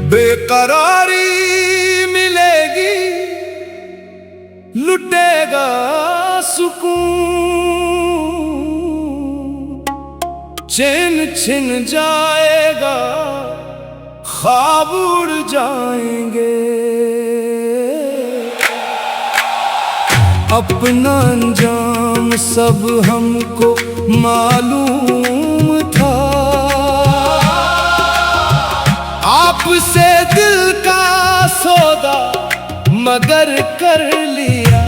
बेकरारी मिलेगी, लुटेगा सुकून, चैन छिन जाएगा, ख्वाब उड़ जाएंगे। अपना अंजाम सब हमको मालूम था, आपसे दिल का सौदा मगर कर लिया।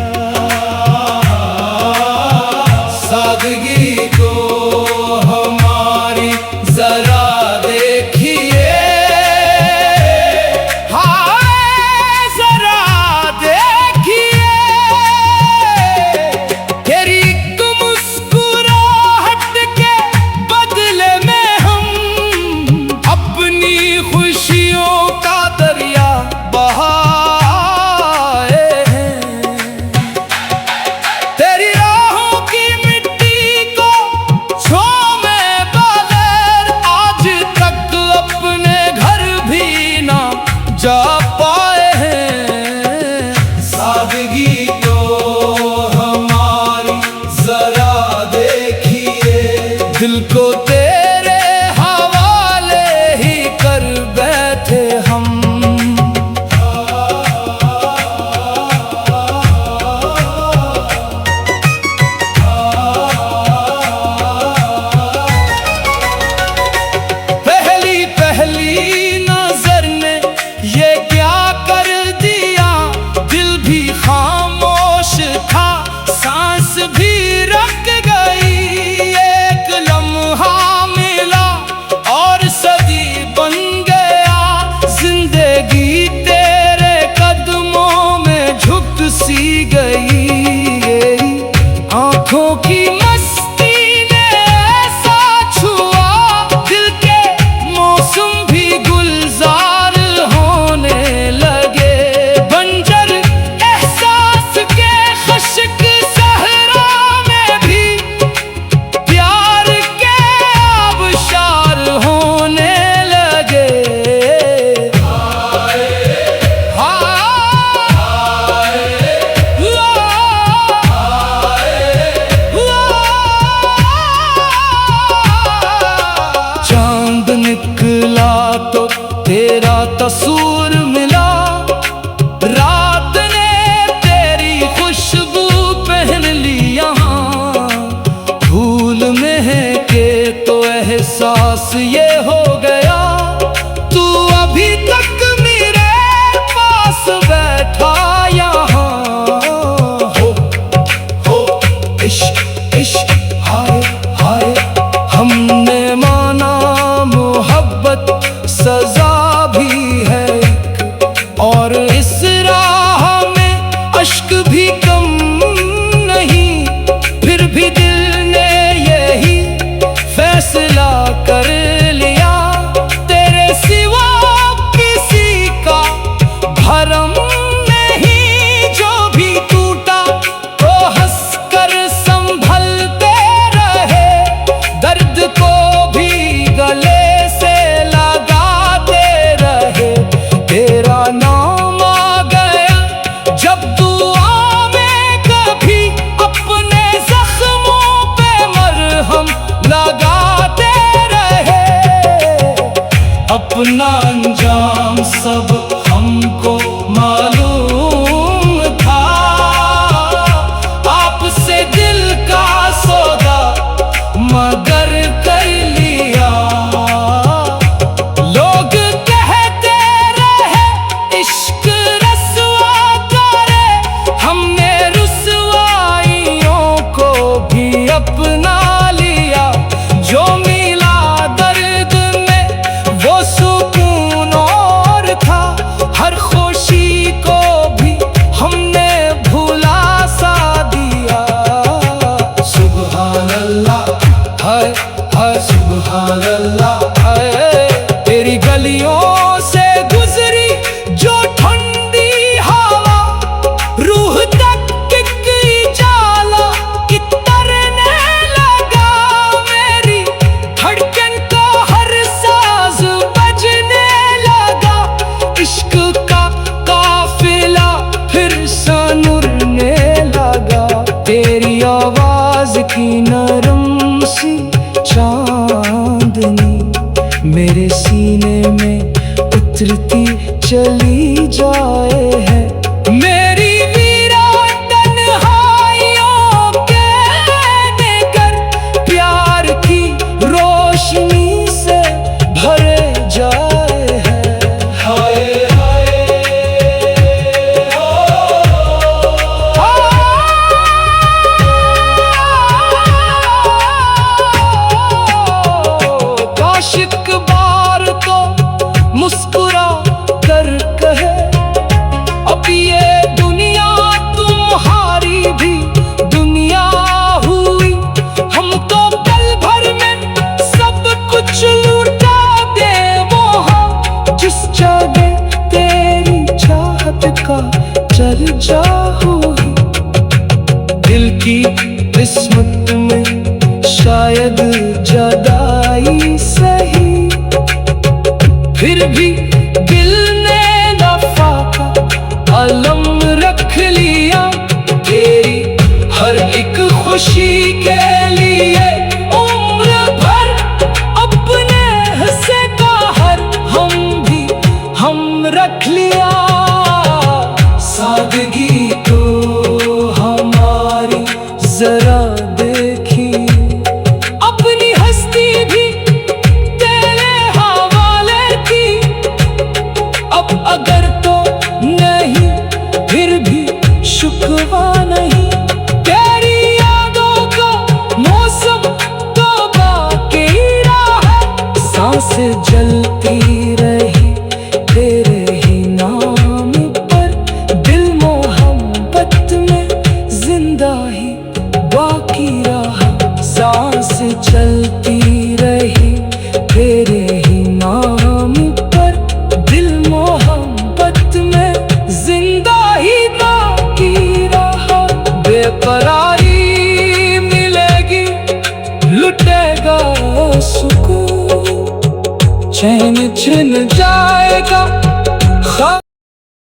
सादगी को हमारी जरा देखिए, हाय जरा देखिए, तेरी मुस्कुराहट के बदले में हम अपनी खुशियों का दरिया बहाए हैं। तेरी राहों की मिट्टी को छूए बगैर आज तक अपने घर भी ना जा पाए हैं। सादगी तो हमारी जरा देखिए, दिल को तेरे हवाले ही कर बैठे हम। पहली पहली नजर ने ये क्या कर दिया, दिल भी खामोश था, सांस भी रुक गई। एक लम्हा मिला और सदी बन गया, जिंदगी तेरे कदमों में झुक सी गई। आंखों की मस्ती ने ऐसा छुआ, दिल के मौसम भी गुलजार होने लगे। बंजर एहसास के खुश्क सहरा में भी प्यार के आबशार होने लगे। चांद निकला तो तेरा तस्वीर मिला, रात ने तेरी खुशबू पहन ली यहाँ। फूल महके तो एहसास ये हो गया, तू अभी तक मेरे पास बैठा यहाँ। हो इश्क इश्क हाय हाय, हमने माना मोहब्बत सजा भी है एक, और इस राह में अश्क भी कम नहीं। फिर भी दिल ने यही फैसला कर लिया, तेरे सिवा किसी का भरम नहीं। जो भी टूटा वो हंसकर संभलते रहे, दर्द को भी गले से लगाते रहे। तेरा नाम उतरती चली जाए है। मेरी वीरान तन्हाइयों के निकर प्यार की रोशनी से भरे जाए है। हाय हाय काश एक बार तो मुस्कुरा कर कहे, अब ये दुनिया तुम्हारी भी दुनिया हुई। हम तो पल भर में सब कुछ लूटा दे वहाँ, जिस जगह तेरी चाहत का चर्चा हुई। दिल की किस्मत में शायद जुदाई सही, फिर भी दिल ने वफा का अलम रख लिया। तेरी हर एक खुशी के लिए उम्र भर अपने हिस्से का हर हम रख लिया। सादगी तो हमारी जरा देखी, अपनी हस्ती भी तेरे हवाले की। अब अगर तो नहीं फिर भी शुक्वा नहीं, तेरी यादों का मौसम तो बाकी रहा। सांसें जलती रही तेरे ही नाम पर, दिल मोहब्बत में जिंदा ही बाकी रहा। सांसें चलती रही तेरे ही नाम पर, दिल मोहब्बत में जिंदा ही बाकी रहा। बेकरारी मिलेगी, लुटेगा सुकून, चैन छिन जाएगा।